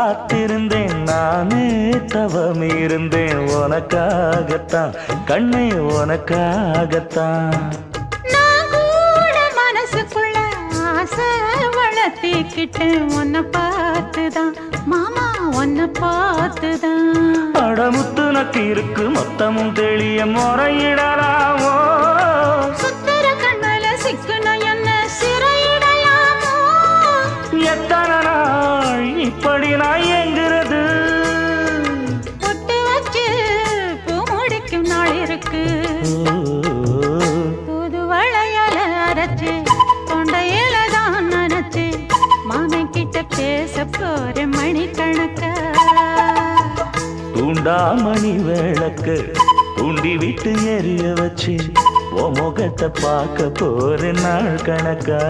காத்திருந்தேன் நானே தவம் இருந்தேன் உனக்காகத்தான் கண்ணே உனக்காகத்தான் நான் கூட மனசுக்குள்ள ஆசை வளர்த்திக்கிட்டேன் உன்னை பார்த்துதான் மாமா உன்னை பார்த்துதான் அடமுத்து நக்கு இருக்கு மொத்தமும் தெளிய முறையிடலாமோ சுத்தர கண்ணல சிக்கன என்ன சிறையிடையாமோ எத்தனை நாள் இப்படி நான் எங்கிறது பொட்டு வச்சு பூ முடிக்கும் நாள் இருக்கு புது வளையல அரைச்சு தொண்டையில தான் நினைச்சு மாமன் கிட்ட பேச போற மணிக்கணக்கா தூண்டாமணி விளக்கு தூண்டி விட்டு எரிய வச்சு உன் முகத்தை பார்க்க போற நாள் கணக்கா